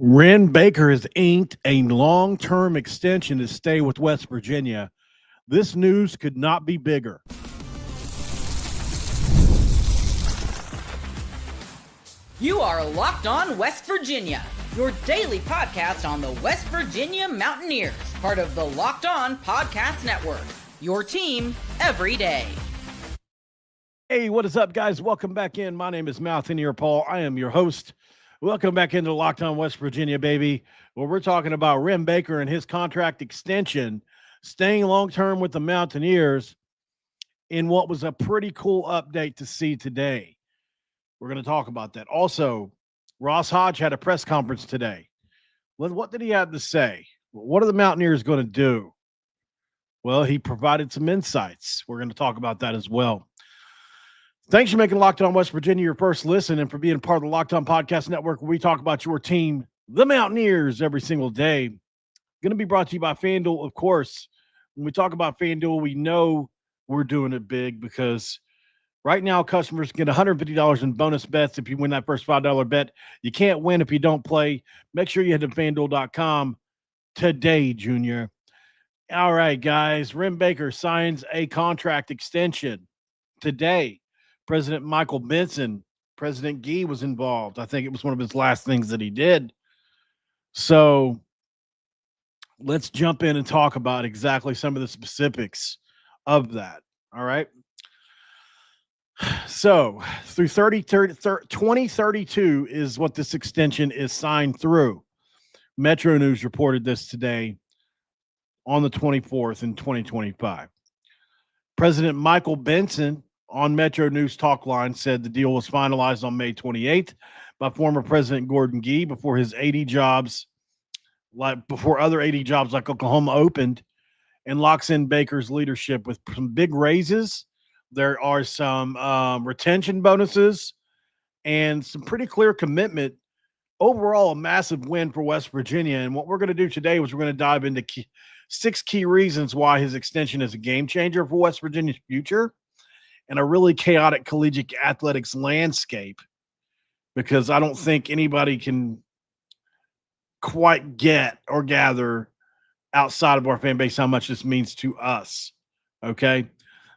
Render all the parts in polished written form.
Wren Baker has inked a long-term extension to stay with West Virginia. This news could not be bigger. You are Locked On West Virginia, your daily podcast on the West Virginia Mountaineers, part of the Locked On Podcast Network, your team every day. Hey, what is up, guys? Welcome back in. My name is Mountaineer Paul. I am your host. Welcome back into Locked On West Virginia, baby, where we're talking about Wren Baker and his contract extension, staying long-term with the Mountaineers in what was a pretty cool update to see today. We're going to talk about that. Also, Ross Hodge had a press conference today. What did he have to say? What are the Mountaineers going to do? Well, he provided some insights. We're going to talk about that as well. Thanks for making Locked On West Virginia your first listen and for being part of the Locked On Podcast Network, where we talk about your team, the Mountaineers, every single day. Going to be brought to you by FanDuel, of course. When we talk about FanDuel, we know we're doing it big because right now customers get $150 in bonus bets if you win that first $5 bet. You can't win if you don't play. Make sure you head to FanDuel.com today, Junior. All right, guys. Wren Baker signs a contract extension today. President Michael Benson, President Gee was involved. I think it was one of his last things that he did. So let's jump in and talk about exactly some of the specifics of that. All right. So through 2032 is what this extension is signed through. Metro News reported this today on the 24th in 2025. President Michael Benson on Metro News Talk Line said the deal was finalized on May 28th by former President Gordon Gee before his 80 jobs, before other 80 jobs like Oklahoma opened, and locks in Baker's leadership with some big raises. There are some retention bonuses and some pretty clear commitment. Overall, a massive win for West Virginia. And what we're going to do today is we're going to dive into 6 key reasons why his extension is a game changer for West Virginia's future and a really chaotic collegiate athletics landscape, because I don't think anybody can quite get or gather outside of our fan base how much this means to us. Okay.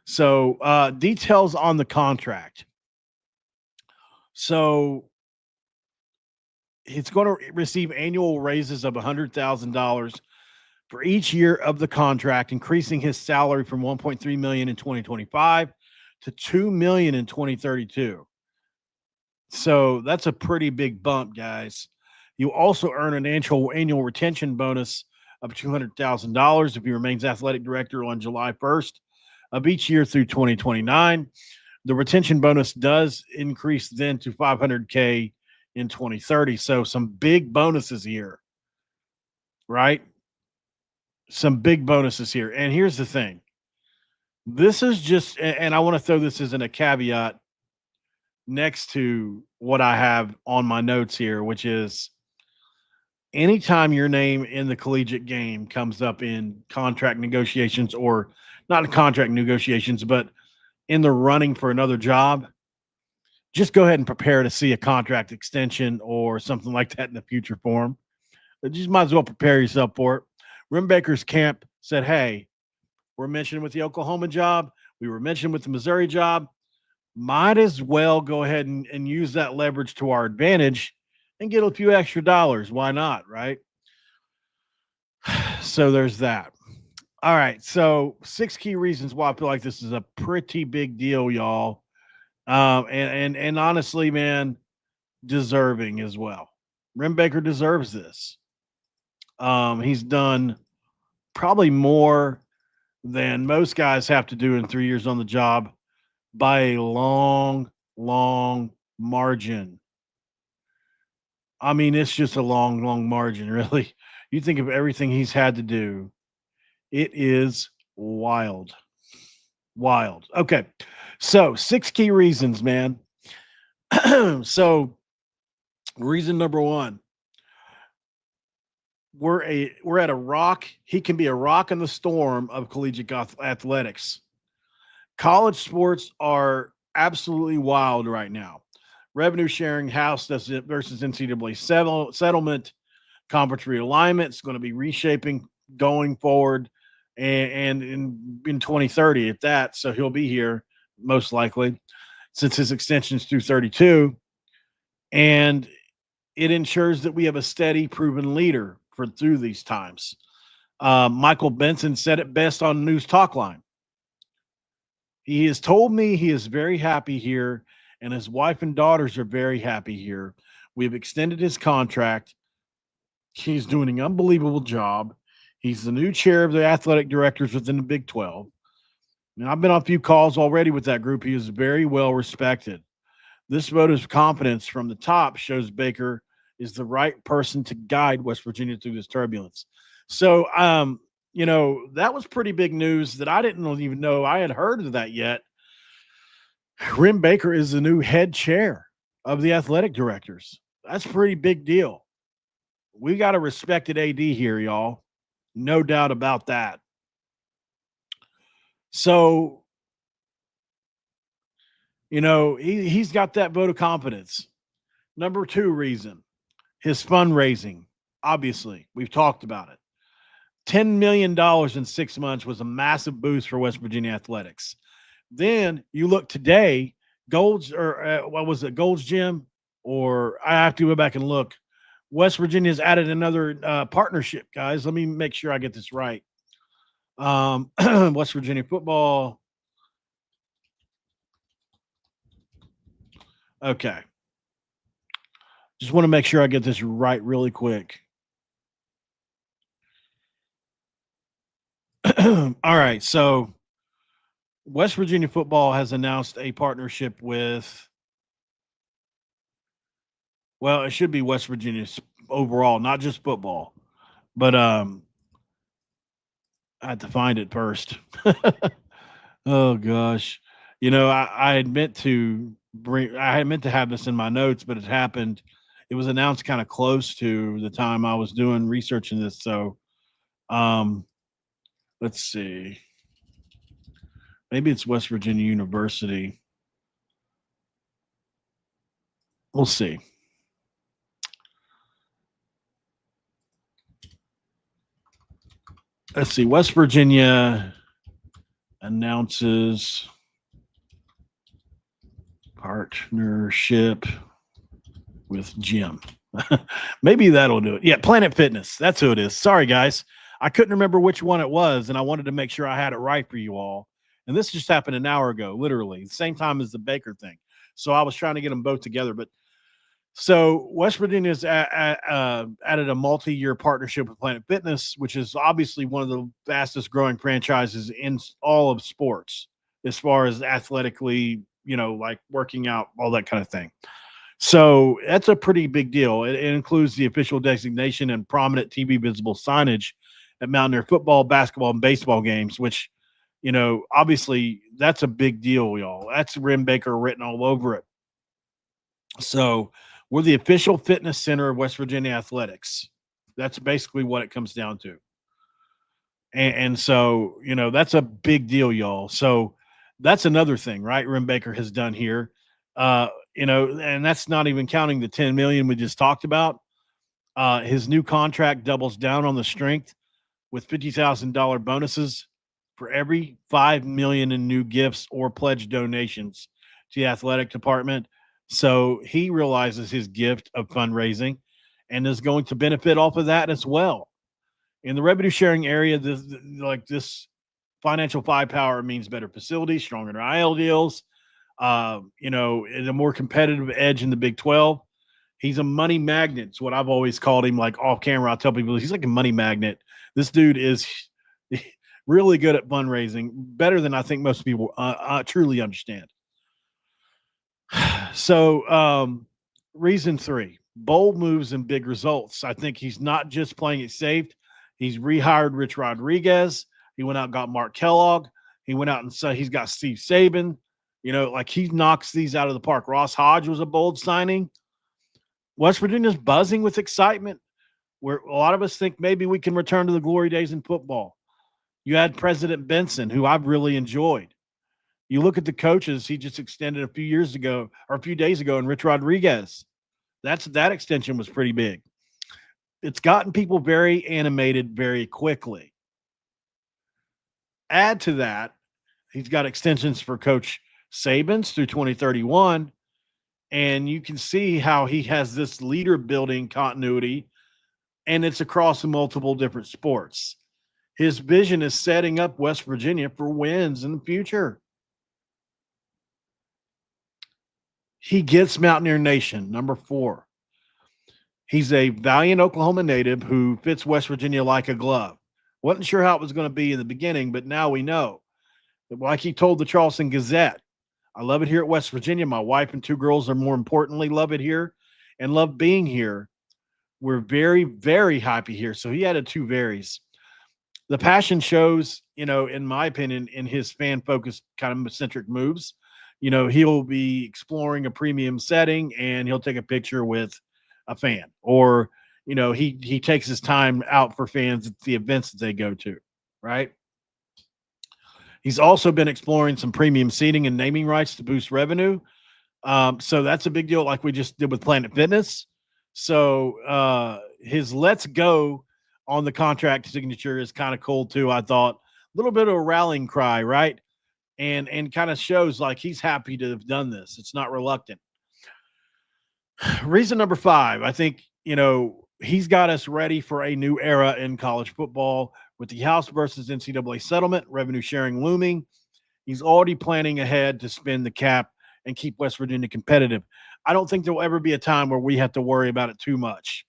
So details on the contract. So it's going to receive annual raises of $100,000 for each year of the contract, increasing his salary from $1.3 million in 2025 to $2 million in 2032. So that's a pretty big bump, guys. You also earn an annual retention bonus of $200,000 if he remains athletic director on July 1st of each year through 2029. The retention bonus does increase then to $500K in 2030. So some big bonuses here, right? Some big bonuses here. And here's the thing. This is just, and I want to throw this as a caveat next to what I have on my notes here, which is anytime your name in the collegiate game comes up in contract negotiations, or not contract negotiations, but in the running for another job, just go ahead and prepare to see a contract extension or something like that in the future for him. You just might as well prepare yourself for it. Wren Baker's camp said, hey, we're mentioned with the Oklahoma job. We were mentioned with the Missouri job. Might as well go ahead and use that leverage to our advantage and get a few extra dollars. Why not, right? So there's that. All right, so 6 key reasons why I feel like this is a pretty big deal, y'all. And honestly, man, deserving as well. Wren Baker deserves this. He's done probably more than most guys have to do in 3 years on the job by a long, long margin. I mean, it's just a long, long margin, really. You think of everything he's had to do. It is wild. Wild. Okay. So 6 key reasons, man. So reason number 1. We're at a rock. He can be a rock in the storm of collegiate athletics. College sports are absolutely wild right now. Revenue sharing, house versus NCAA settlement, conference realignment. It's going to be reshaping going forward and in 2030 at that. So he'll be here most likely since his extension's through 32. And it ensures that we have a steady, proven leader for through these times. Michael Benson said it best on News Talk Line. He has told me he is very happy here, and his wife and daughters are very happy here. We've extended his contract. He's doing an unbelievable job. He's the new chair of the athletic directors within the Big 12. And I've been on a few calls already with that group. He is very well respected. This vote of confidence from the top shows Baker is the right person to guide West Virginia through this turbulence. So, that was pretty big news that I didn't even know I had heard of that yet. Wren Baker is the new head chair of the athletic directors. That's a pretty big deal. We got a respected AD here, y'all. No doubt about that. So, he's got that vote of confidence. Number 2 reason, his fundraising. Obviously, we've talked about it. $10 million in 6 months was a massive boost for West Virginia athletics. Then you look today, Gold's Gym? Or I have to go back and look. West Virginia's added another partnership, guys. Let me make sure I get this right. West Virginia football. Okay. Just want to make sure I get this right really quick. All right. So West Virginia football has announced a partnership with, well, it should be West Virginia overall, not just football, but I had to find it first. Oh gosh. I had meant to have this in my notes, but it happened. It was announced kind of close to the time I was doing researching this. So, let's see. Maybe it's West Virginia University. We'll see. Let's see. West Virginia announces partnership with Jim. Maybe that'll do it. Yeah, Planet Fitness. That's who it is. Sorry, guys. I couldn't remember which one it was, and I wanted to make sure I had it right for you all. And this just happened an hour ago, literally, the same time as the Baker thing. So I was trying to get them both together. But so West Virginia's added a multi-year partnership with Planet Fitness, which is obviously one of the fastest growing franchises in all of sports as far as athletically, like working out, all that kind of thing. So that's a pretty big deal. It includes the official designation and prominent TV visible signage at Mountaineer football, basketball, and baseball games, which, obviously that's a big deal, y'all. That's Wren Baker written all over it. So we're the official fitness center of West Virginia athletics. That's basically what it comes down to. And so, that's a big deal, y'all. So that's another thing, right? Wren Baker has done here. And that's not even counting the $10 million we just talked about. His new contract doubles down on the strength with $50,000 bonuses for every $5 million in new gifts or pledge donations to the athletic department. So he realizes his gift of fundraising and is going to benefit off of that as well. In the revenue sharing area, this financial firepower means better facilities, stronger NIL deals, a more competitive edge in the Big 12. He's a money magnet. It's what I've always called him, like off camera. I'll tell people he's like a money magnet. This dude is really good at fundraising, better than I think most people truly understand. So, reason 3, bold moves and big results. I think he's not just playing it safe. He's rehired Rich Rodriguez. He went out and got Mark Kellogg. He went out and said he's got Steve Saban. He knocks these out of the park. Ross Hodge was a bold signing. West Virginia's buzzing with excitement, where a lot of us think maybe we can return to the glory days in football. You had President Benson, who I've really enjoyed. You look at the coaches he just extended a few days ago, and Rich Rodriguez. That extension was pretty big. It's gotten people very animated very quickly. Add to that, he's got extensions for Coach Saban's through 2031. And you can see how he has this leader building continuity, and it's across multiple different sports. His vision is setting up West Virginia for wins in the future. He gets Mountaineer Nation, number 4. He's a valiant Oklahoma native who fits West Virginia like a glove. Wasn't sure how it was going to be in the beginning, but now we know. Like he told the Charleston Gazette, I love it here at West Virginia. My wife and 2 girls are more importantly love it here and love being here. We're very, very happy here. So he added 2 varies. The passion shows, in my opinion, in his fan focused kind of centric moves. He'll be exploring a premium setting and he'll take a picture with a fan, or, he takes his time out for fans at the events that they go to. Right. He's also been exploring some premium seating and naming rights to boost revenue. So that's a big deal, like we just did with Planet Fitness. So his let's go on the contract signature is kind of cool too. I thought a little bit of a rallying cry, right? And kind of shows like he's happy to have done this. It's not reluctant. Reason number 5, I think, he's got us ready for a new era in college football with the House versus NCAA settlement, revenue sharing looming. He's already planning ahead to spend the cap and keep West Virginia competitive. I don't think there will ever be a time where we have to worry about it too much.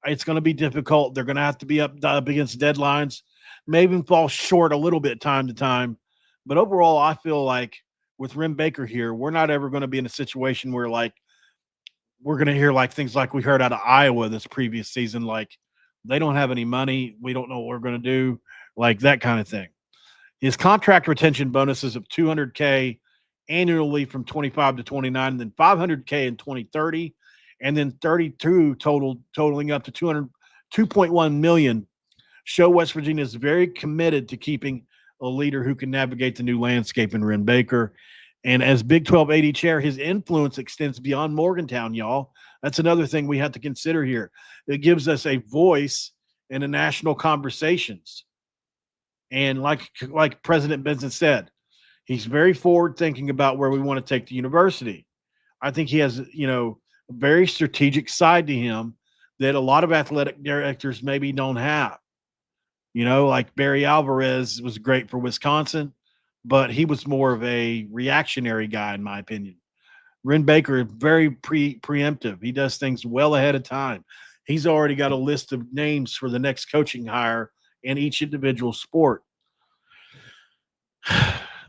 It's going to be difficult. They're going to have to be up against deadlines, maybe fall short a little bit time to time. But overall, I feel like with Wren Baker here, we're not ever going to be in a situation where like we're going to hear like things like we heard out of Iowa this previous season, like they don't have any money. We don't know what we're going to do, like that kind of thing. His contract retention bonuses of $200K annually from 25 to 29, and then $500K in 2030, and then 32 totaling up to 2.1 million show West Virginia is very committed to keeping a leader who can navigate the new landscape in Wren Baker. And as Big 12 AD chair, his influence extends beyond Morgantown, y'all. That's another thing we have to consider here. It gives us a voice in the national conversations. And like President Benson said, he's very forward thinking about where we want to take the university. I think he has, a very strategic side to him that a lot of athletic directors maybe don't have. Like Barry Alvarez was great for Wisconsin, but he was more of a reactionary guy, in my opinion. Wren Baker is very preemptive. He does things well ahead of time. He's already got a list of names for the next coaching hire in each individual sport.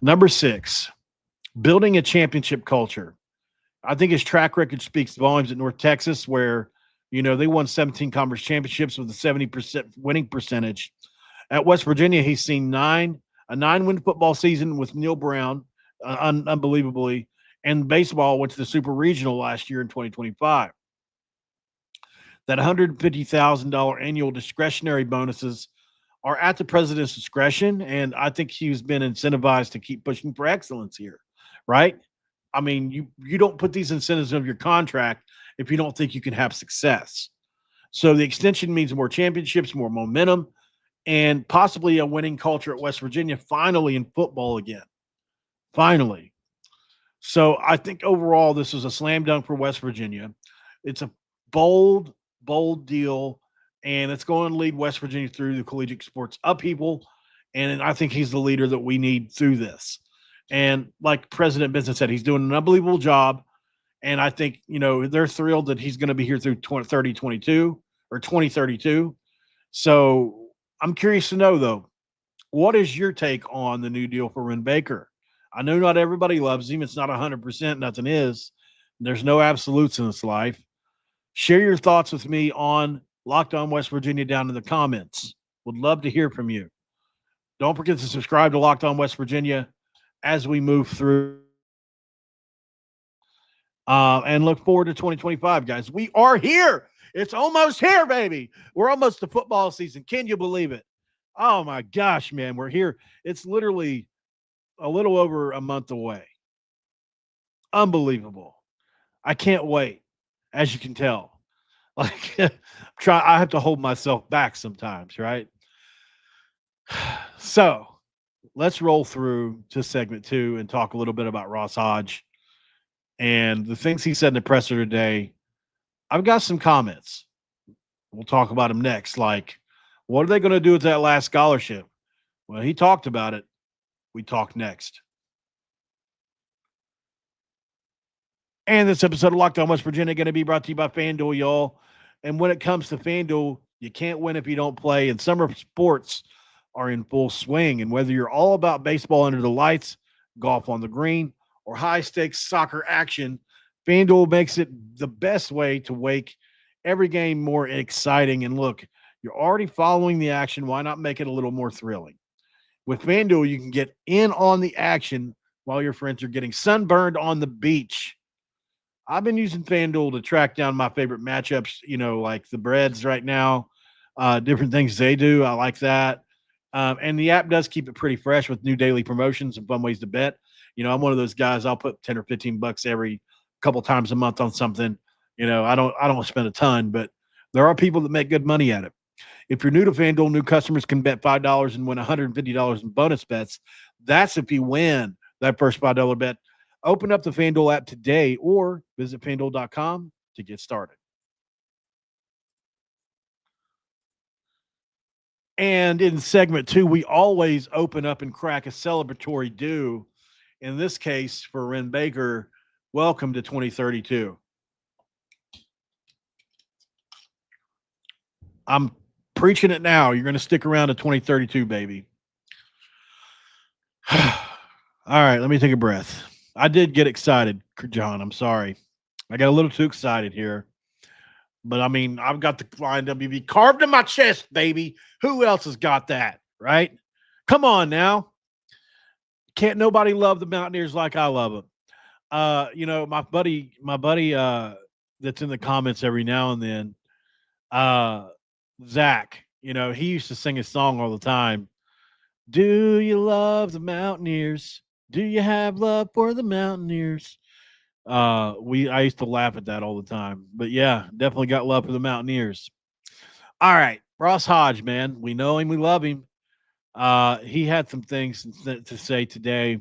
Number 6, building a championship culture. I think his track record speaks volumes at North Texas, where, they won 17 conference championships with a 70% winning percentage. At West Virginia, he's seen a 9-win football season with Neil Brown, unbelievably, and baseball went to the Super Regional last year in 2025. That $150,000 annual discretionary bonuses are at the president's discretion, and I think he's been incentivized to keep pushing for excellence here, right? I mean, you don't put these incentives of your contract if you don't think you can have success. So the extension means more championships, more momentum, and possibly a winning culture at West Virginia finally in football again. Finally. So I think overall this is a slam dunk for West Virginia. It's a bold deal, and it's going to lead West Virginia through the collegiate sports upheaval. And I think he's the leader that we need through this. And like President Benson said, he's doing an unbelievable job. And I think, they're thrilled that he's going to be here through 2032 or 2032. So I'm curious to know, though, what is your take on the new deal for Wren Baker? I know not everybody loves him. It's not 100%. Nothing is. There's no absolutes in this life. Share your thoughts with me on Locked On West Virginia down in the comments. Would love to hear from you. Don't forget to subscribe to Locked On West Virginia as we move through. And look forward to 2025, guys. We are here. It's almost here, baby. We're almost to football season. Can you believe it? Oh, my gosh, man. We're here. It's literally a little over a month away. Unbelievable. I can't wait, as you can tell. Like, I have to hold myself back sometimes, right? So let's roll through to segment 2 and talk a little bit about Ross Hodge and the things he said in the presser today. I've got some comments. We'll talk about him next. Like, what are they going to do with that last scholarship? Well, he talked about it. We talk next. And this episode of Locked On West Virginia going to be brought to you by FanDuel, y'all. And when it comes to FanDuel, you can't win if you don't play. And summer sports are in full swing. And whether you're all about baseball under the lights, golf on the green, or high stakes soccer action, FanDuel makes it the best way to make every game more exciting. And look, you're already following the action. Why not make it a little more thrilling? With FanDuel, you can get in on the action while your friends are getting sunburned on the beach. I've been using FanDuel to track down my favorite matchups, like the Breads right now, different things they do. I like that. And the app does keep it pretty fresh with new daily promotions and fun ways to bet. I'm one of those guys, I'll put 10 or 15 bucks every couple times a month on something. I don't spend a ton, but there are people that make good money at it. If you're new to FanDuel, new customers can bet $5 and win $150 in bonus bets. That's if you win that first $5 bet. Open up the FanDuel app today or visit FanDuel.com to get started. And in segment 2, we always open up and crack a celebratory do. In this case, for Wren Baker, welcome to 2032. I'm preaching it now. You're going to stick around to 2032, baby. All right, let me take a breath. I did get excited, John. I'm sorry. I got a little too excited here. But, I mean, I've got the flying WV carved in my chest, baby. Who else has got that, right? Come on now. Can't nobody love the Mountaineers like I love them. My buddy that's in the comments every now and then, Zach, he used to sing a song all the time. Do you love the Mountaineers? Do you have love for the Mountaineers? I used to laugh at that all the time. But yeah, definitely got love for the Mountaineers. All right, Ross Hodge, man. We know him, we love him. He had some things to say today.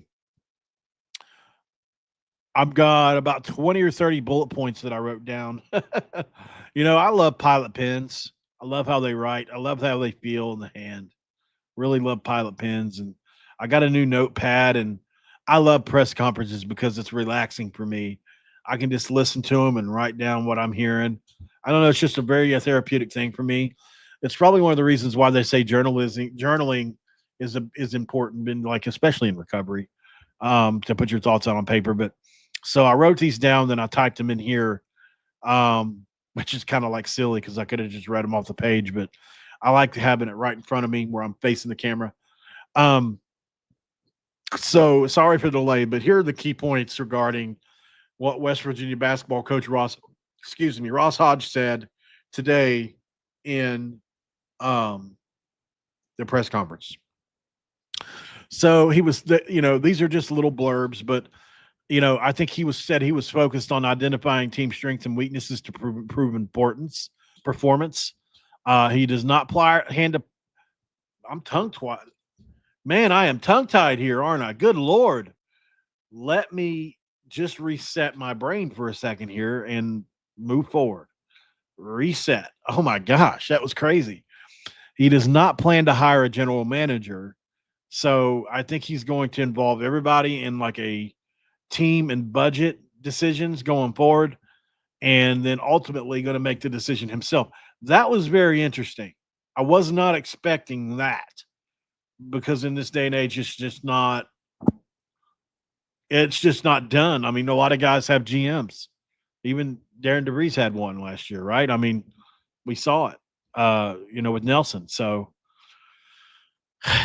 I've got about 20 or 30 bullet points that I wrote down. I love pilot pens. I love how they write. I love how they feel in the hand. Really love pilot pens. And I got a new notepad, and I love press conferences because it's relaxing for me. I can just listen to them and write down what I'm hearing. I don't know. It's just a very therapeutic thing for me. It's probably one of the reasons why they say journaling is important, especially in recovery, to put your thoughts out on paper. But so I wrote these down, then I typed them in here, which is kind of like silly because I could have just read them off the page, but I like having it right in front of me where I'm facing the camera. So sorry for the delay, but here are the key points regarding what West Virginia basketball coach Ross Hodge said today in the press conference. So he was, these are just little blurbs, but I think he said he was focused on identifying team strengths and weaknesses to prove performance. He does not I'm tongue-tied. Man, I am tongue-tied here, aren't I? Good Lord. Let me just reset my brain for a second here and move forward. Reset. Oh, my gosh. That was crazy. He does not plan to hire a general manager. So I think he's going to involve everybody in like a team and budget decisions going forward, and then ultimately going to make the decision himself. That was very interesting. I was not expecting that because in this day and age, it's just not done. I mean, a lot of guys have GMs. Even Darren DeVries had one last year, right? I mean, we saw it, with Nelson. So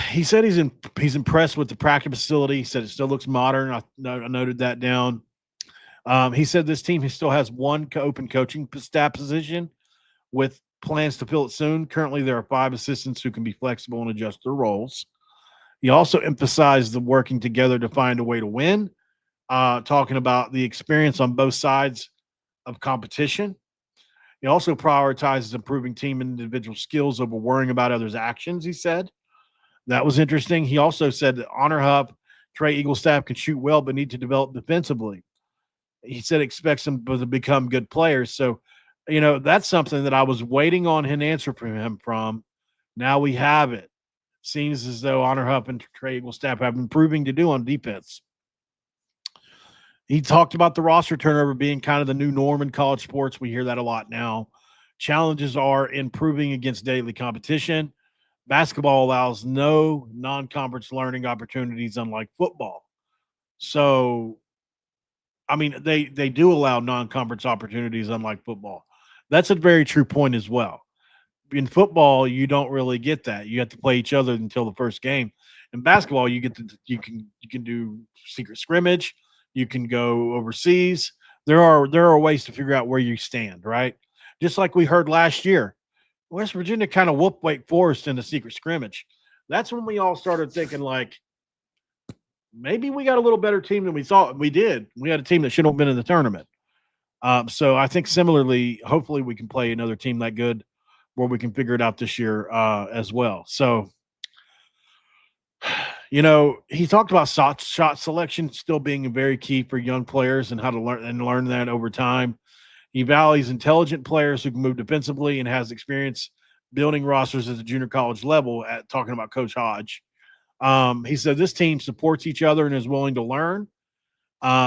he said he's impressed with the practice facility. He said it still looks modern. I noted that down. He said this team still has one open coaching staff position with plans to fill it soon. Currently, there are 5 assistants who can be flexible and adjust their roles. He also emphasized the working together to find a way to win, talking about the experience on both sides of competition. He also prioritizes improving team and individual skills over worrying about others' actions, he said. That was interesting. He also said that Honor Huff, Trey Eaglestaff can shoot well, but need to develop defensively. He said expects them to become good players. So, that's something that I was waiting on an answer from him from. Now we have it. Seems as though Honor Huff and Trey Eaglestaff have been proving to do on defense. He talked about the roster turnover being kind of the new norm in college sports. We hear that a lot now. Challenges are improving against daily competition. Basketball allows no non-conference learning opportunities, unlike football. So, I mean, they do allow non-conference opportunities, unlike football. That's a very true point as well. In football, you don't really get that. You have to play each other until the first game. In basketball, you can do secret scrimmage. You can go overseas. There are ways to figure out where you stand, right? Just like we heard last year, West Virginia kind of whooped Wake Forest in the secret scrimmage. That's when we all started thinking, like, maybe we got a little better team than we thought. We did. We had a team that should have been in the tournament. So I think similarly, hopefully we can play another team that good where we can figure it out this year as well. So, he talked about shot selection still being very key for young players and how to learn that over time. He values intelligent players who can move defensively and has experience building rosters at the junior college level. Talking about Coach Hodge, he said this team supports each other and is willing to learn.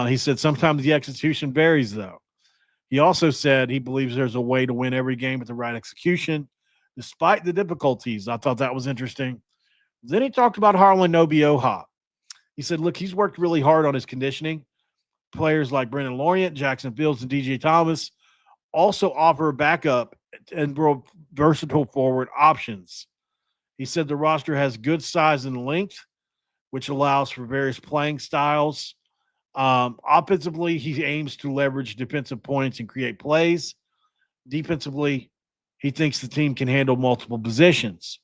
He said sometimes the execution varies, though. He also said he believes there's a way to win every game with the right execution, despite the difficulties. I thought that was interesting. Then he talked about Harlan Nobioha. He said, look, he's worked really hard on his conditioning. Players like Brennan Lorient, Jackson Fields, and DJ Thomas also offer backup and versatile forward options. He said the roster has good size and length, which allows for various playing styles. Offensively, he aims to leverage defensive points and create plays. Defensively, he thinks the team can handle multiple positions.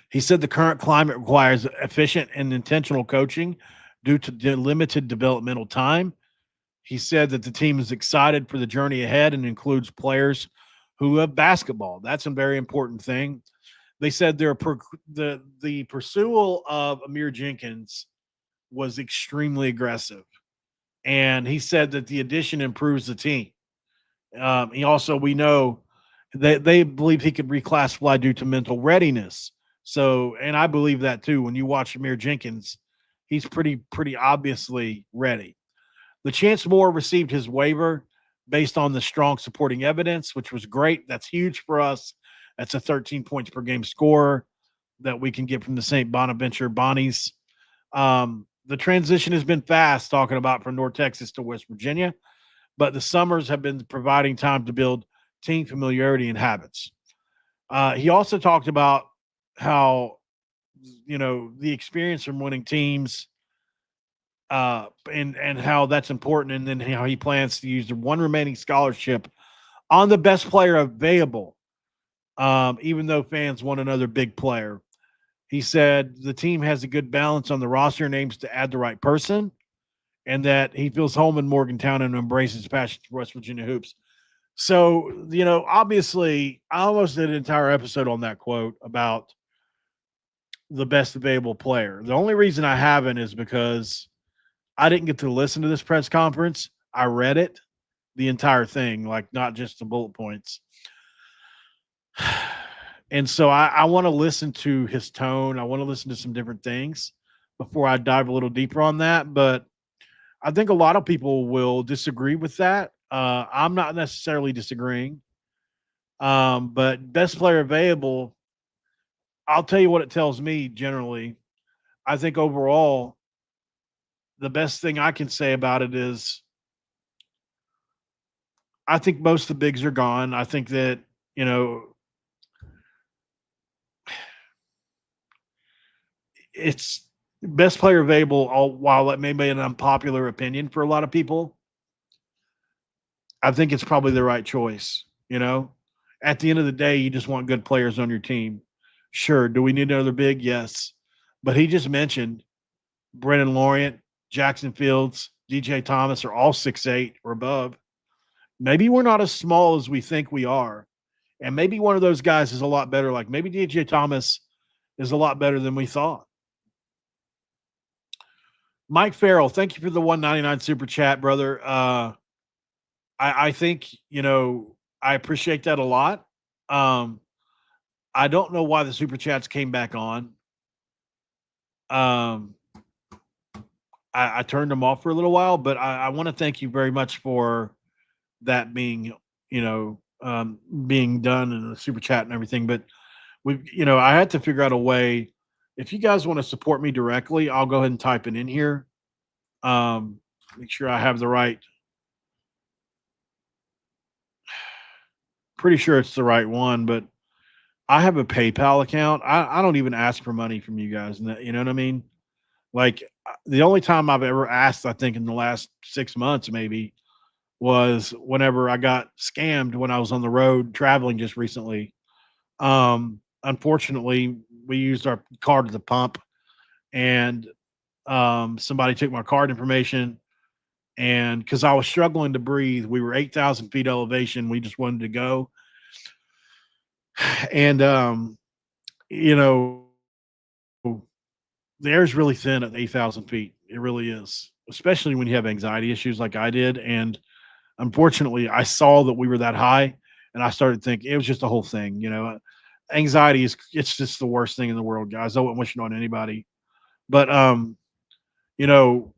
He said the current climate requires efficient and intentional coaching due to limited developmental time. He said that the team is excited for the journey ahead and includes players who love basketball. That's a very important thing. They said the pursuit of Amir Jenkins was extremely aggressive. And he said that the addition improves the team. We know that they believe he could reclassify due to mental readiness. So, and I believe that too. When you watch Amir Jenkins, he's pretty obviously ready. The Chance Moore received his waiver based on the strong supporting evidence, which was great. That's huge for us. That's a 13 points per game scorer that we can get from the St. Bonaventure Bonnies. The transition has been fast, talking about from North Texas to West Virginia, but the summers have been providing time to build team familiarity and habits. He also talked about how, the experience from winning teams and how that's important, and then how he plans to use the one remaining scholarship on the best player available, even though fans want another big player. He said the team has a good balance on the roster and aims to add the right person, and that he feels home in Morgantown and embraces passion for West Virginia hoops. So, obviously, I almost did an entire episode on that quote about the best available player. The only reason I haven't is because I didn't get to listen to this press conference. I read it, the entire thing, like not just the bullet points. And so I want to listen to his tone. I want to listen to some different things before I dive a little deeper on that. But I think a lot of people will disagree with that. I'm not necessarily disagreeing. But best player available, I'll tell you what it tells me generally. I think overall, the best thing I can say about it is I think most of the bigs are gone. I think that, it's best player available, while that may be an unpopular opinion for a lot of people. I think it's probably the right choice. At the end of the day, you just want good players on your team. Sure. Do we need another big? Yes. But he just mentioned Brennan Lorient, Jackson Fields, DJ Thomas are all 6'8" or above. Maybe we're not as small as we think we are. And maybe one of those guys is a lot better. Like maybe DJ Thomas is a lot better than we thought. Mike Farrell, thank you for the 199 super chat, brother. I think, I appreciate that a lot. I don't know why the super chats came back on. I turned them off for a little while, but I want to thank you very much for that being, being done in the super chat and everything. But I had to figure out a way. If you guys want to support me directly, I'll go ahead and type it in here. Make sure I have the right. Pretty sure it's the right one, but I have a PayPal account. I don't even ask for money from you guys. You know what I mean? Like the only time I've ever asked, I think in the last 6 months, maybe, was whenever I got scammed when I was on the road traveling just recently. Unfortunately, we used our card at the pump, and somebody took my card information. And because I was struggling to breathe, we were 8,000 feet elevation. We just wanted to go. And, the air's really thin at 8,000 feet. It really is, especially when you have anxiety issues like I did. And unfortunately, I saw that we were that high, and I started thinking it was just the whole thing. Anxiety it's just the worst thing in the world, guys. I wouldn't wish it on anybody. But, you know,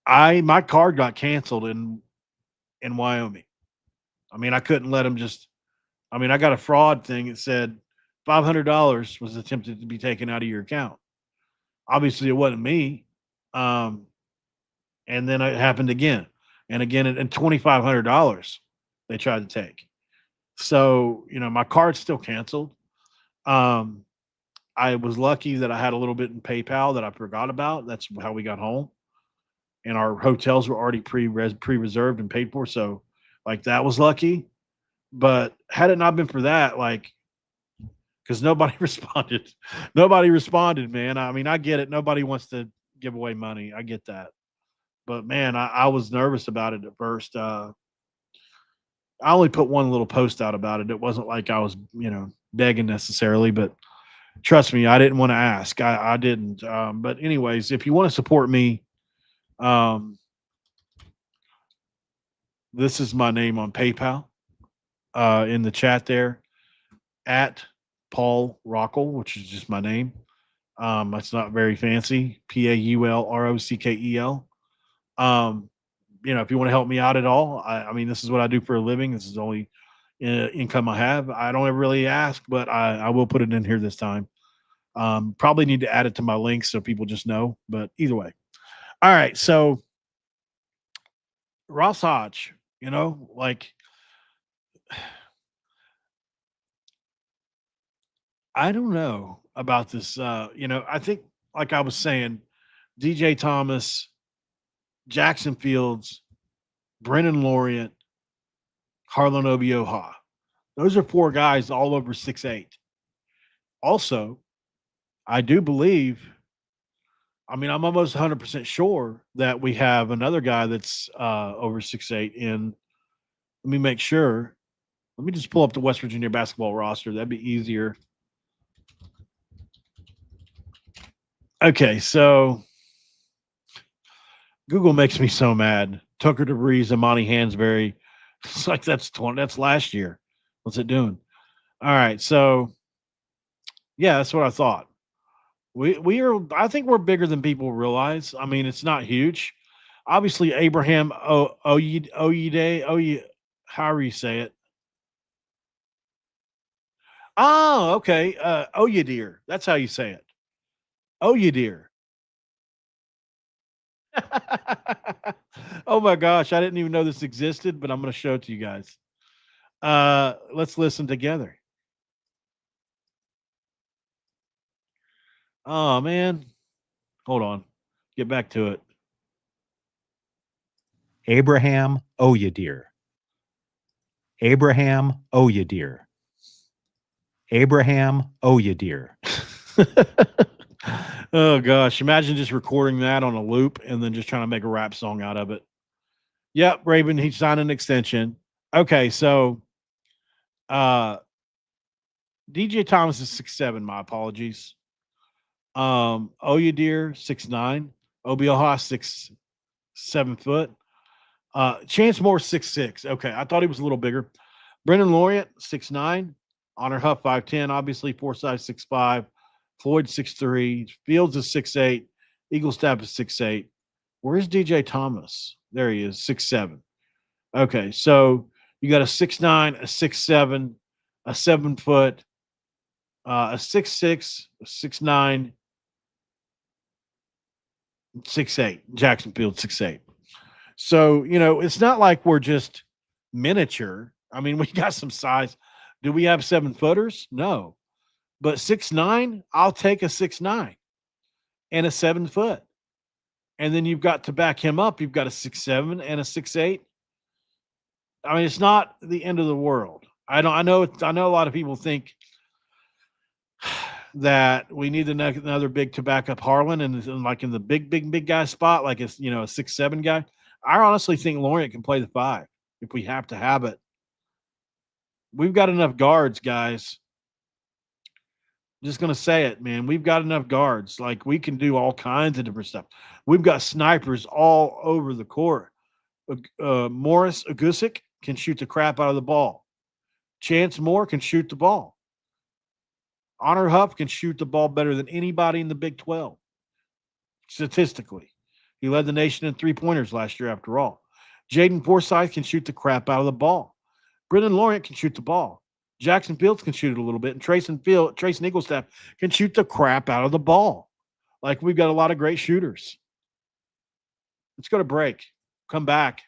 my card got canceled in Wyoming. I mean, I couldn't let them I got a fraud thing that said $500 was attempted to be taken out of your account. Obviously, it wasn't me. And then it happened again and again, and $2,500 they tried to take. So, my card's still canceled. I was lucky that I had a little bit in PayPal that I forgot about. That's how we got home. And our hotels were already pre-reserved and paid for. So like that was lucky. But had it not been for that, because nobody responded, man. I mean, I get it. Nobody wants to give away money. I get that. But man, I was nervous about it at first. I only put one little post out about it. It wasn't like I was, begging necessarily, but trust me, I didn't want to ask. I didn't. But anyways, if you want to support me, this is my name on PayPal, in the chat there, at Paul Rockel, which is just my name. It's not very fancy. PAULROCKEL. If you want to help me out at all, I mean, this is what I do for a living. This is the only income I have. I don't ever really ask, but I will put it in here this time. Probably need to add it to my links so people just know, but either way. All right. So Ross Hodge, I don't know about this. I think, like I was saying, DJ Thomas, Jackson Fields, Brennan Lorient, Harlan Obioha. Those are 4 guys all over 6'8". Also, I do believe, I'm almost 100% sure that we have another guy that's over 6'8". And let me make sure. Let me just pull up the West Virginia basketball roster. That'd be easier. Okay, so Google makes me so mad. Tucker DeVries, Amani Hansberry. It's like that's last year. What's it doing? All right, so yeah, that's what I thought. We are. I think we're bigger than people realize. I mean, it's not huge. Obviously, Abraham Oyede, however you say it. Oh, okay. Oyedeer. That's how you say it. Oyedeer. Oh my gosh, I didn't even know this existed, but I'm going to show it to you guys. Let's listen together. Oh man. Hold on. Get back to it. Abraham Oyyedeer. Abraham Oyyedeer. Abraham Oyyedeer. Oh gosh, imagine just recording that on a loop and then just trying to make a rap song out of it. Yep, Raven, he signed an extension. Okay, so DJ Thomas is 6'7", my apologies. Oyadir, 6'9". OBL Haas, 6'7" foot. Chance Moore, 6'6". Okay, I thought he was a little bigger. Brendan Loriant, 6'9". Honor Huff, 5'10". Obviously, Forsyth, 6'5". Floyd, 6'3". Fields is 6'8". Eagle Staff is 6'8". Where's DJ Thomas? There he is, 6'7". Okay, so you got a 6'9", a 6'7", a 7 foot, a 6'6", a 6'9", 6'8". Jackson Field, 6'8". So, it's not like we're just miniature. I mean, we got some size. Do we have 7 footers? No. But 6'9", I'll take a 6'9" and a 7 foot. And then you've got to back him up. You've got a 6'7" and a 6'8". I mean, it's not the end of the world. I know a lot of people think that we need another big to back up Harlan and like in the big guy spot, like it's, a 6'7" guy. I honestly think Loriant can play the 5 if we have to have it. We've got enough guards, guys. Just going to say it, man. We've got enough guards. Like, we can do all kinds of different stuff. We've got snipers all over the court. Morris Agusic can shoot the crap out of the ball. Chance Moore can shoot the ball. Honor Huff can shoot the ball better than anybody in the Big 12, statistically. He led the nation in three-pointers last year, after all. Jaden Forsyth can shoot the crap out of the ball. Brendan Loriant can shoot the ball. Jackson Fields can shoot it a little bit. And Trayson Eaglestaff can shoot the crap out of the ball. Like, we've got a lot of great shooters. Let's go to break. Come back.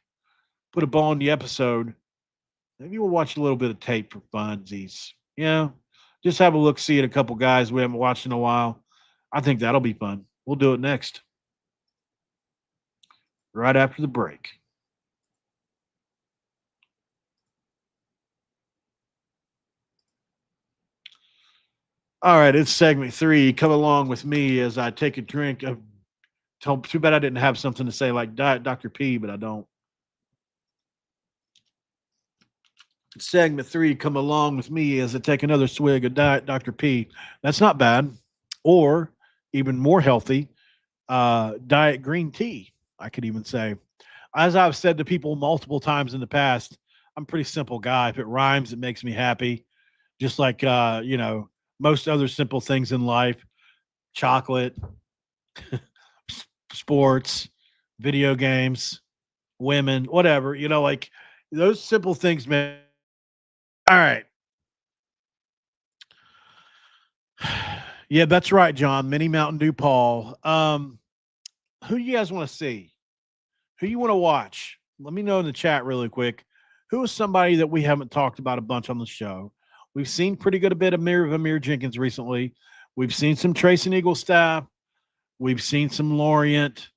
Put a ball in the episode. Maybe we'll watch a little bit of tape for funsies. Just have a look, see at a couple guys we haven't watched in a while. I think that'll be fun. We'll do it next. Right after the break. All right, it's segment 3. Come along with me as I take a drink of. Too bad I didn't have something to say like Diet Dr. P, but I don't. Segment 3, come along with me as I take another swig of Diet Dr. P. That's not bad. Or even more healthy, Diet Green Tea, I could even say. As I've said to people multiple times in the past, I'm a pretty simple guy. If it rhymes, it makes me happy. Just like, most other simple things in life, chocolate, sports, video games, women, whatever, like those simple things, man. All right. Yeah, that's right, John. Mini Mountain Dew Paul. Who do you guys want to see? Who you want to watch? Let me know in the chat really quick. Who is somebody that we haven't talked about a bunch on the show? We've seen pretty good a bit of Amir Jenkins recently. We've seen some Trayson Eaglestaff. We've seen some Loriant.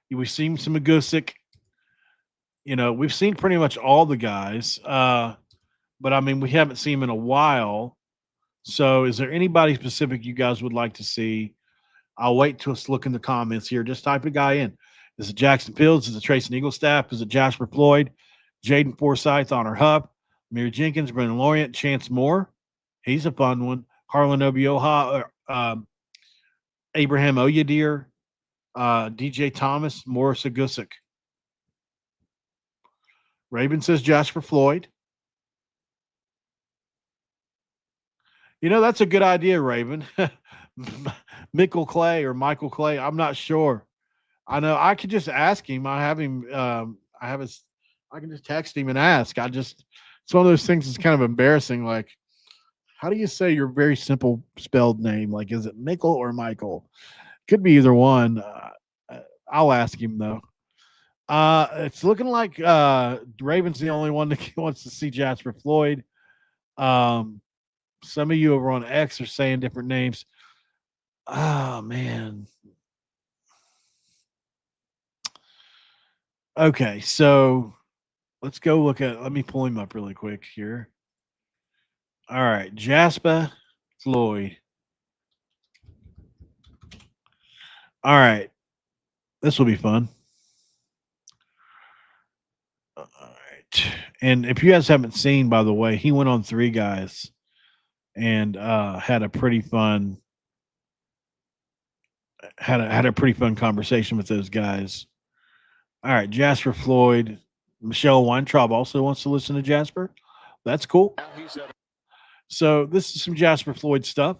We've seen some Agusic. We've seen pretty much all the guys. But I mean, we haven't seen him in a while. So is there anybody specific you guys would like to see? I'll wait till us look in the comments here. Just type a guy in. Is it Jackson Fields? Is it Trayson Eaglestaff? Is it Jasper Floyd? Jaden Forsyth, Honor Huff, Amir Jenkins, Brendan Loriant, Chance Moore. He's a fun one. Harlan Obioha, Abraham Oyadir, DJ Thomas, Morris Agusic. Raven says Jasper Floyd. That's a good idea, Raven. Michael Clay. I'm not sure. I know I could just ask him. I have him. I can just text him and ask. It's one of those things that's kind of embarrassing. Like, how do you say your very simple spelled name? Like, is it Michael or Michael? Could be either one. I'll ask him though. It's looking like Raven's the only one that wants to see Jasper Floyd. Some of you over on X are saying different names. Oh, man. Okay, so let's go let me pull him up really quick here. All right, Jasper Floyd. All right, this will be fun. And if you guys haven't seen, by the way, he went on 3 guys and had a pretty fun conversation with those guys. All right, Jasper Floyd, Michelle Weintraub also wants to listen to Jasper. That's cool. So this is some Jasper Floyd stuff.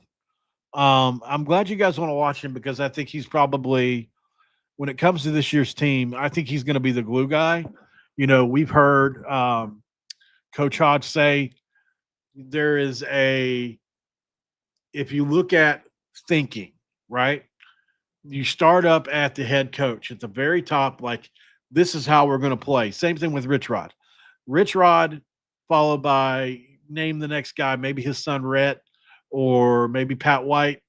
I'm glad you guys want to watch him because I think he's probably, when it comes to this year's team, I think he's going to be the glue guy. You know, we've heard Coach Hodge say there is if you look at thinking, right, you start up at the head coach at the very top, like this is how we're going to play. Same thing with Rich Rod. Rich Rod followed by name the next guy, maybe his son Rhett or maybe Pat White,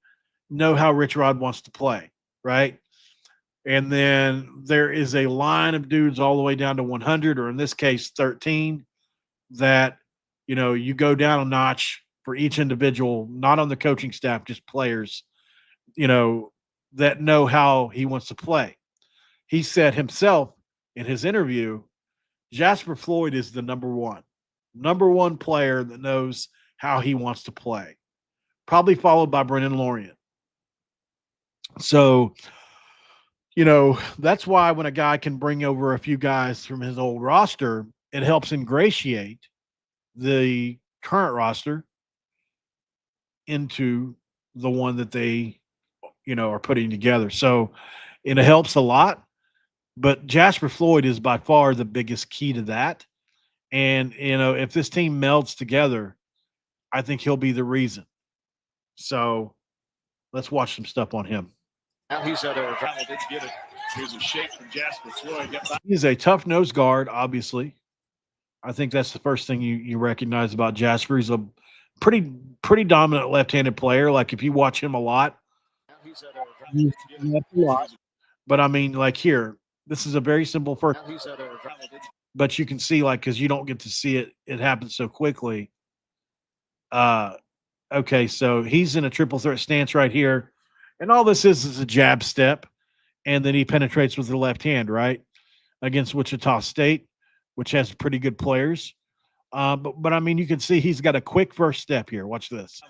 know how Rich Rod wants to play, right? And then there is a line of dudes all the way down to 100, or in this case, 13, that, you know, you go down a notch for each individual, not on the coaching staff, just players, you know, that know how he wants to play. He said himself in his interview, Jasper Floyd is the number one player that knows how he wants to play, probably followed by Brennan Lorient. So, you know, that's why when a guy can bring over a few guys from his old roster, it helps ingratiate the current roster into the one that they, you know, are putting together. So it helps a lot. But Jasper Floyd is by far the biggest key to that. And, you know, if this team melds together, I think he'll be the reason. So let's watch some stuff on him. Now he's at a foul. Didn't get it. Here's a shake from Jasper Floyd. He's a tough nose guard, obviously. I think that's the first thing you recognize about Jasper. He's a pretty dominant left-handed player. Like if you watch him a lot, but I mean, like here, this is a very simple first. But you can see, like, because you don't get to see it, it happens so quickly. Okay, so he's in a triple threat stance right here, and all this is a jab step, and then he penetrates with the left hand, right, against Wichita State, which has pretty good players. But I mean, you can see he's got a quick first step here. Watch this.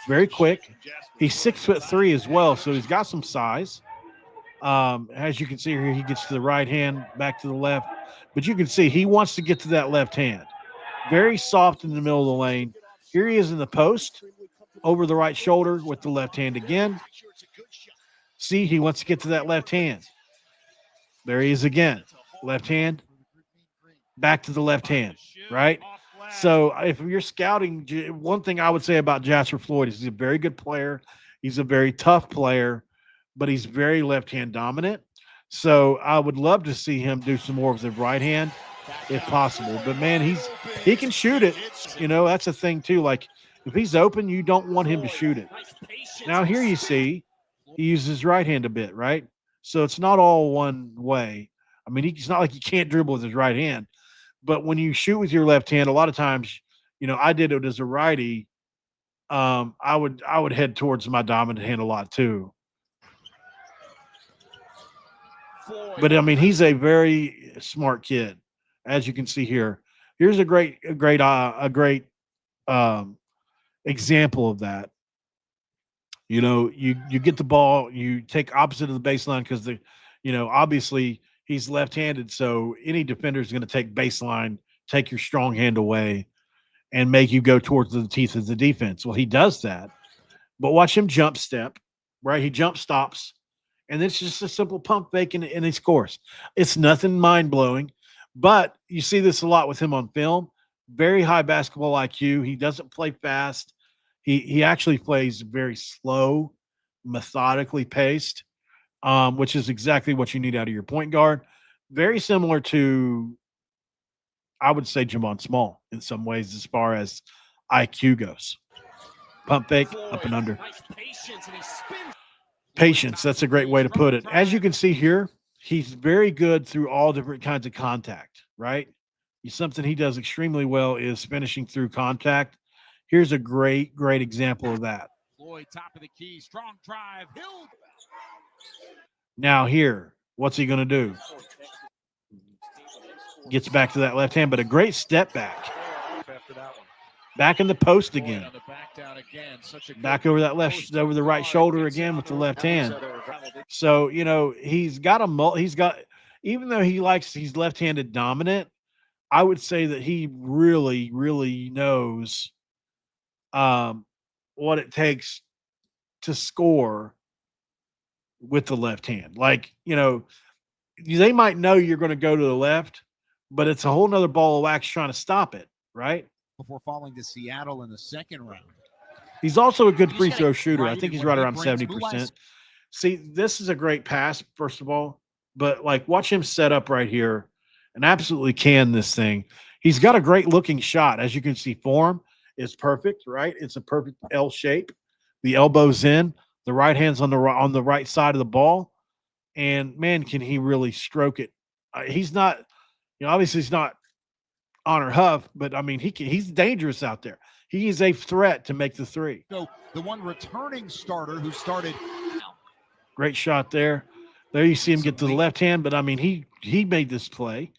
Very quick. He's 6'3" as well, so he's got some size. As you can see here, he gets to the right hand, back to the left. But you can see he wants to get to that left hand. Very soft in the middle of the lane. Here he is in the post, over the right shoulder with the left hand again. See, he wants to get to that left hand. There he is again. Left hand, back to the left hand, right? So if you're scouting, one thing I would say about Jasper Floyd is he's a very good player. He's a very tough player, but he's very left-hand dominant. So I would love to see him do some more with the right hand if possible. But, man, he can shoot it. You know, that's a thing too. Like, if he's open, you don't want him to shoot it. Now, here you see he uses his right hand a bit, right? So it's not all one way. I mean, it's not like he can't dribble with his right hand. But when you shoot with your left hand, a lot of times, you know, I did it as a righty. I would head towards my dominant hand a lot too. But I mean, he's a very smart kid, as you can see here. Here's a great example of that. You know, you get the ball, you take opposite of the baseline because obviously he's left-handed, so any defender is going to take baseline, take your strong hand away, and make you go towards the teeth of the defense. Well, he does that, but watch him jump step, right? He jump stops, and it's just a simple pump fake, and he scores. It's nothing mind-blowing, but you see this a lot with him on film. Very high basketball IQ. He doesn't play fast. He actually plays very slow, methodically paced, which is exactly what you need out of your point guard. Very similar to, I would say, Javon Small in some ways as far as IQ goes. Pump fake, up and under. Patience, that's a great way to put it. As you can see here, he's very good through all different kinds of contact, right? Something he does extremely well is finishing through contact. Here's a great example of that. Floyd, top of the key, strong drive. Now here, what's he going to do? Gets back to that left hand, but a great step back. After that one. Back in the post Floyd again. on the back down again. Such a Back good over that left, post over the right guard. shoulder Gets it again on with the the left right hand. side. So, he's got even though he's left-handed dominant, I would say that he really, really knows what it takes to score with the left hand. Like, they might know you're going to go to the left, but it's a whole nother ball of wax trying to stop it, right? Before falling to Seattle in the second round. He's also a good He's free got a throw shooter. I grind think in he's what right he around brings. 70%. See, this is a great pass, first of all, but watch him set up right here and absolutely can this thing. He's got a great looking shot. As you can see, form is perfect, right? It's a perfect L shape. The elbow's in, the right hand's on the right side of the ball. And man, can he really stroke it. He's not, obviously he's not Honor Huff, but I mean, he's dangerous out there. He is a threat to make the three. So the one returning starter who started. Great shot there. There you see him get to the left hand, but I mean, he made this play.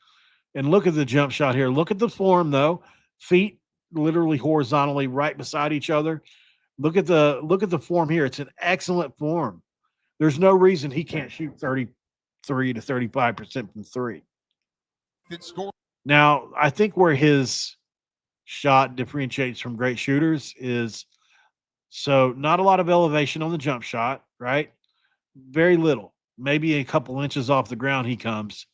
And look at the jump shot here. Look at the form, though. Feet literally horizontally right beside each other. Look at the form here. It's an excellent form. There's no reason he can't shoot 33 to 35% from three. Now, I think where his shot differentiates from great shooters is not a lot of elevation on the jump shot, right? Very little, maybe a couple inches off the ground he comes.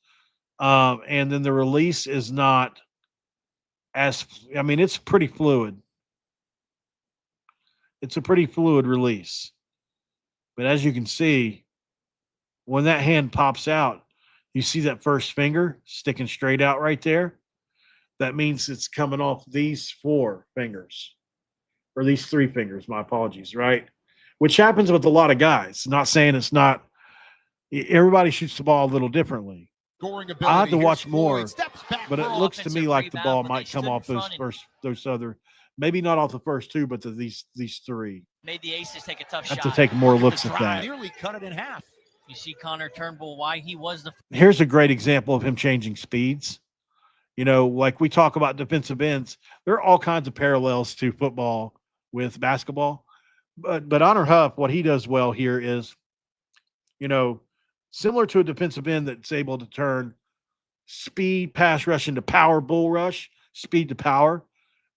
And then the release is not it's pretty fluid. It's a pretty fluid release. But as you can see, when that hand pops out, you see that first finger sticking straight out right there. That means it's coming off these four fingers or these three fingers. My apologies, right? Which happens with a lot of guys. Not saying it's not. Everybody shoots the ball a little differently. I have to watch more, but it looks to me like the ball might come off those other, maybe not off the first two, but these three. Made the Aces take a tough I have shot. to take more looks at that. Nearly cut it in half. You see Connor Turnbull, why he was the. Here's a great example of him changing speeds. Like we talk about defensive ends, there are all kinds of parallels to football with basketball. But Honor Huff, what he does well here is, similar to a defensive end that's able to turn speed pass rush into power bull rush, speed to power.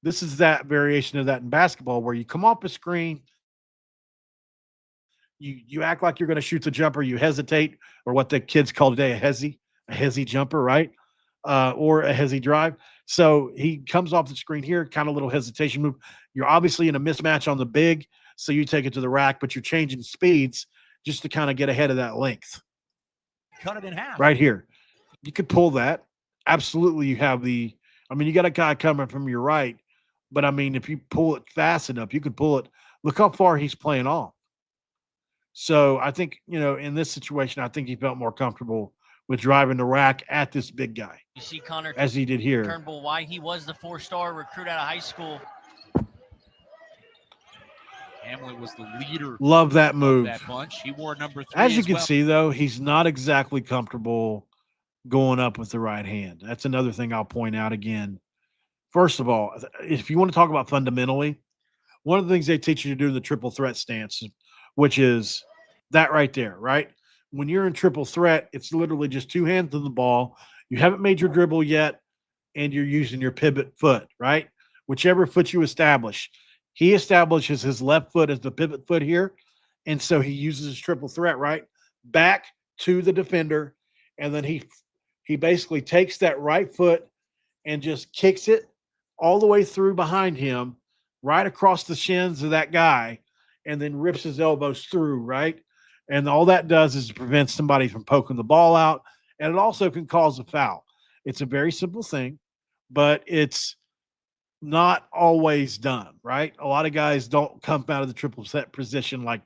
This is that variation of that in basketball where you come off a screen, you act like you're going to shoot the jumper, you hesitate, or what the kids call today a hezzy jumper, right? Or a hezzy drive. So he comes off the screen here, kind of little hesitation move. You're obviously in a mismatch on the big, so you take it to the rack, but you're changing speeds just to kind of get ahead of that length. Cut it in half. Right here. You could pull that. Absolutely, you have you got a guy coming from your right, but if you pull it fast enough, you could pull it. Look how far he's playing off. So I think, in this situation, I think he felt more comfortable with driving the rack at this big guy. You see Connor as he did here. Turnbull, why he was the 4-star recruit out of high school. Hamlin was the leader. Love that move. That bunch. He wore number 3. As you can see, though, he's not exactly comfortable going up with the right hand. That's another thing I'll point out again. First of all, if you want to talk about fundamentally, one of the things they teach you to do in the triple threat stance, which is that right there, right? When you're in triple threat, it's literally just two hands on the ball. You haven't made your dribble yet, and you're using your pivot foot, right? Whichever foot you establish. He establishes his left foot as the pivot foot here, and so he uses his triple threat, right? Back to the defender, and then he basically takes that right foot and just kicks it all the way through behind him, right across the shins of that guy, and then rips his elbows through, right? And all that does is prevent somebody from poking the ball out, and it also can cause a foul. It's a very simple thing, but it's not always done, right? A lot of guys don't come out of the triple threat position like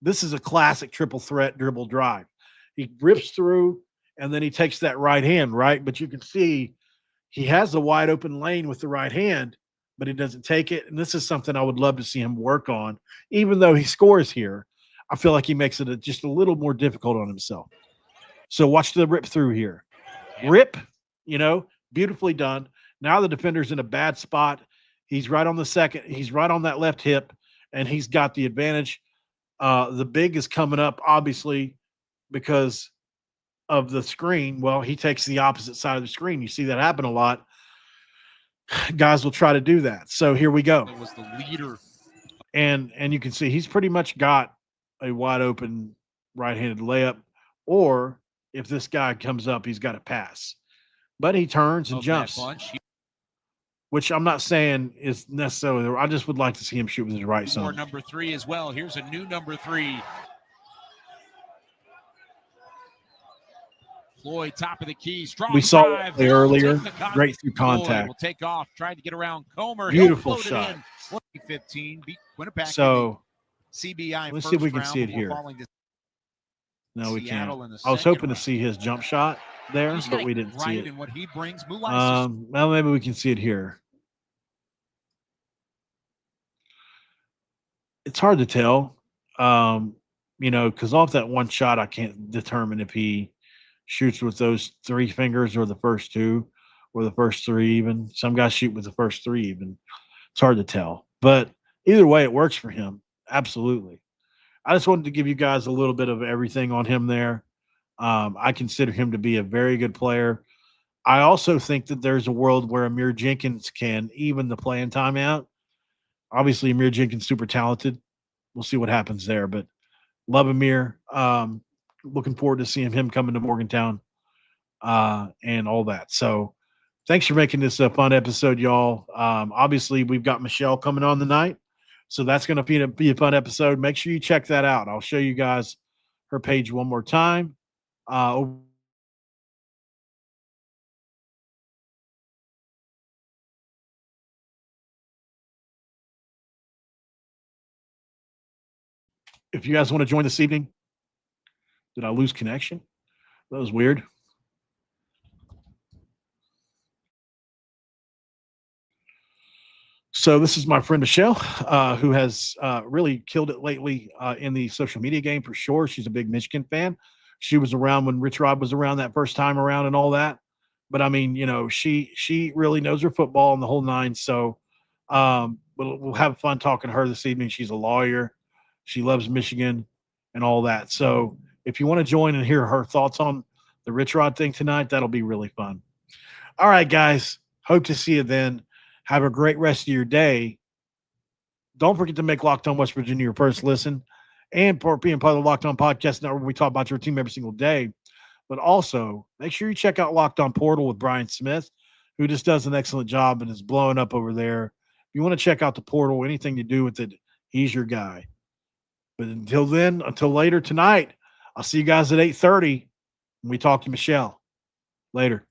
this is a classic triple threat dribble drive. He rips through, and then he takes that right hand, right? But you can see he has a wide open lane with the right hand, but he doesn't take it. And this is something I would love to see him work on. Even though he scores here, I feel like he makes it just a little more difficult on himself. So watch the rip through here. Rip, Beautifully done. Now the defender's in a bad spot. He's right on the second. He's right on that left hip, and he's got the advantage. The big is coming up, obviously, because of the screen. Well, he takes the opposite side of the screen. You see that happen a lot. Guys will try to do that. So here we go. It was the leader. And you can see he's pretty much got a wide open right-handed layup, or if this guy comes up, he's got to pass. But he turns and of that jumps, bunch. He which I'm not saying is necessarily. I just would like to see him shoot with his right wore side. number 3 as well. Here's a new number 3. Floyd, top of the key, strong We saw drive. it earlier. Take the Great through Floyd contact. will take off, trying to get around Comer. Beautiful He'll float shot. it in. 2015 beat Winnipeg. So CBI let's first see if we can round see it before here. falling to no, we Seattle can't. in the I was second hoping to round. see his jump shot there, He's but got we didn't see right it. in what he brings. Moulin Well, maybe we can see it here. It's hard to tell, because off that one shot, I can't determine if he shoots with those 3 fingers or the first 2 or the first 3 even. Some guys shoot with the first 3 even. It's hard to tell. But either way, it works for him. Absolutely. I just wanted to give you guys a little bit of everything on him there. I consider him to be a very good player. I also think that there's a world where Amir Jenkins can even the playing time out. Obviously, Amir Jenkins super talented. We'll see what happens there, but love Amir. Looking forward to seeing him coming to Morgantown and all that. So thanks for making this a fun episode, y'all. Obviously, we've got Michelle coming on tonight, so that's going to be a fun episode. Make sure you check that out. I'll show you guys her page one more time. If you guys want to join this evening, did I lose connection? That was weird. So this is my friend Michelle, who has really killed it lately in the social media game for sure. She's a big Michigan fan. She was around when Rich Rod was around that first time around and all that. But I mean, she really knows her football and the whole 9. So we'll have fun talking to her this evening. She's a lawyer. She loves Michigan and all that. So if you want to join and hear her thoughts on the Rich Rod thing tonight, that'll be really fun. All right, guys. Hope to see you then. Have a great rest of your day. Don't forget to make Locked On West Virginia your first listen, and for being part of the Locked On Podcast Network, we talk about your team every single day. But also, make sure you check out Locked On Portal with Brian Smith, who just does an excellent job and is blowing up over there. If you want to check out the portal, anything to do with it, he's your guy. But until then, until later tonight, I'll see you guys at 8:30 when we talk to Michelle. Later.